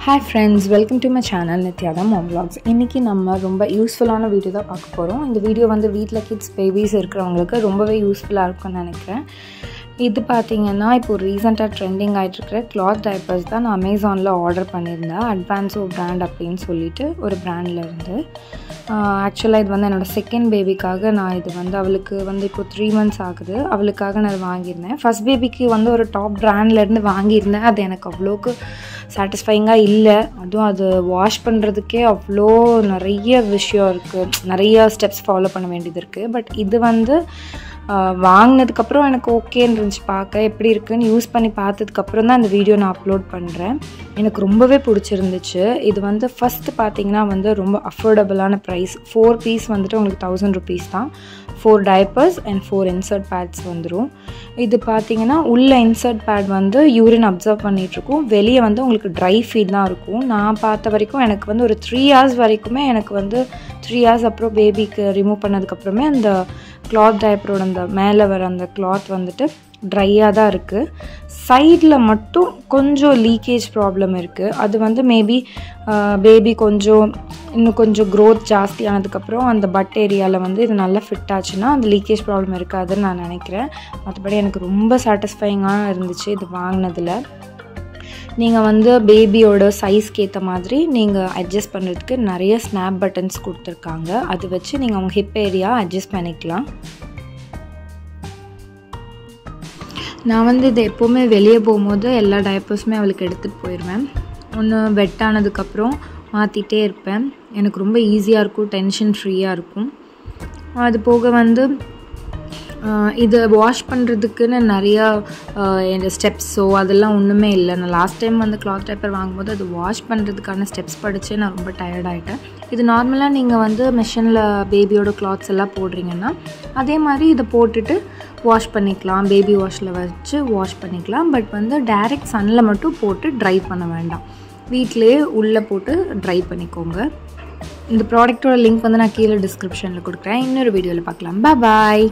Hi friends, welcome to my channel Nityada Mom Vlogs. இன்னைக்கு நம்ம ரொம்ப யூஸ்ஃபுல்லான வீடியோ தான் பார்க்க போறோம். இந்த வீடியோ வந்து வீட்ல kids babies இருக்கிறவங்களுக்கு ரொம்பவே யூஸ்ஃபுல்லா இருக்கும்னு நினைக்கிறேன். இது பாத்தீங்கன்னா இப்போ ரீசன்ட்டா ட்ரெண்டிங் ஆயிட்டு இருக்கிற cloth diapers தான் நான் Amazonல ஆர்டர் பண்ணியிருந்தேன். Advanso brand அப்படினு சொல்லிட்டு ஒரு பிராண்ட்ல இருந்து. ஆக்சுவலா இது வந்து என்னோட செகண்ட் பேபிக்காக நான் இது வந்து அவளுக்கு வந்து இப்போ 3 months ஆகுது. அவளுக்காக நான் வாங்கியிருந்தேன். ஃபர்ஸ்ட் பேபிக்கு வந்து ஒரு டாப் பிராண்ட்ல இருந்து வாங்கியிருந்தேன். அது எனக்கு அவ்வளோக்கு சாட்டிஸ்ஃபைங்காக இல்லை. அதுவும் அது வாஷ் பண்ணுறதுக்கே அவ்வளோ நிறைய விஷயம் இருக்குது, நிறைய ஸ்டெப்ஸ் ஃபாலோ பண்ண வேண்டியது இருக்குது. பட் இது வந்து வாங்கினதுக்கப்புறம் எனக்கு ஓகேன்னு இருந்துச்சு. பார்க்க எப்படி இருக்குன்னு யூஸ் பண்ணி பார்த்ததுக்கப்புறம் தான் இந்த வீடியோ நான் அப்லோட் பண்ணுறேன். எனக்கு ரொம்பவே பிடிச்சிருந்துச்சு. இது வந்து ஃபஸ்ட்டு பார்த்தீங்கன்னா வந்து ரொம்ப அஃபோர்டபுளான ப்ரைஸ். 4 பீஸ் வந்துட்டு உங்களுக்கு 1000 rupees தான். 4 diapers and 4 insert pads வந்துடும். இது பார்த்தீங்கன்னா உள்ள இன்சர்ட் பேட் வந்து யூரின் அப்சர்வ் பண்ணிகிட்ருக்கும், வெளியே வந்து உங்களுக்கு ட்ரை ஃபீட் தான் இருக்கும். நான் பார்த்த வரைக்கும் எனக்கு வந்து ஒரு 3 hours வரைக்குமே எனக்கு வந்து 3 hours அப்புறம் பேபிக்கு ரிமூவ் பண்ணதுக்கப்புறமே அந்த கிளாத் டைப்பரோட அந்த மேலே வர அந்த கிளாத் வந்துட்டு ட்ரையாக தான் இருக்குது. சைடில் மட்டும் கொஞ்சம் லீக்கேஜ் ப்ராப்ளம் இருக்குது. அது வந்து மேபி பேபி இன்னும் கொஞ்சம் க்ரோத் ஜாஸ்தி ஆனதுக்கப்புறம் அந்த பட் ஏரியாவில் வந்து இது நல்லா ஃபிட் ஆச்சுன்னா அந்த லீக்கேஜ் ப்ராப்ளம் இருக்காதுன்னு நான் நினைக்கிறேன். மற்றபடி எனக்கு ரொம்ப சாட்டிஸ்ஃபைங்காக இருந்துச்சு இது வாங்கினதில். நீங்கள் வந்து பேபியோட சைஸ்க்கு ஏற்ற மாதிரி நீங்கள் அட்ஜஸ்ட் பண்ணுறதுக்கு நிறைய ஸ்னாப் பட்டன்ஸ் கொடுத்துருக்காங்க. அது வச்சு நீங்கள் அவங்க ஹிப் ஏரியா அட்ஜஸ்ட் பண்ணிக்கலாம். நான் வந்து இது எப்போவுமே வெளியே போகும்போது எல்லா டைப்பர்ஸுமே அவளுக்கு எடுத்துகிட்டு போயிடுவேன். ஒன்று வெட் ஆனதுக்கப்புறம் மாற்றிட்டே இருப்பேன். எனக்கு ரொம்ப ஈஸியாக இருக்கும், டென்ஷன் ஃப்ரீயாக இருக்கும். அது போக வந்து இதை வாஷ் பண்ணுறதுக்குன்னு நிறையா ஸ்டெப்ஸோ அதெல்லாம் ஒன்றுமே இல்லை. நான் லாஸ்ட் டைம் வந்து கிளாத் டைப்பர் வாங்கும்போது அது வாஷ் பண்ணுறதுக்கான ஸ்டெப்ஸ் படித்து நான் ரொம்ப டயர்ட் ஆகிட்டேன். இது நார்மலாக நீங்கள் வந்து மிஷினில் பேபியோட கிளாத்ஸ் எல்லாம் போடுறீங்கன்னா அதே மாதிரி இதை போட்டுட்டு வாஷ் பண்ணிக்கலாம், பேபி வாஷில் வச்சு வாஷ் பண்ணிக்கலாம். பட் வந்து டைரெக்ட் சன்னில் மட்டும் போட்டு ட்ரை பண்ண வேண்டாம், வீட்டிலேயே உள்ளே போட்டு ட்ரை பண்ணிக்கோங்க. இந்த ப்ராடக்ட்டோட லிங்க் வந்து நான் கீழே டிஸ்கிரிப்ஷனில் கொடுக்குறேன். இன்னொரு வீடியோவில் பார்க்கலாம். பாய்.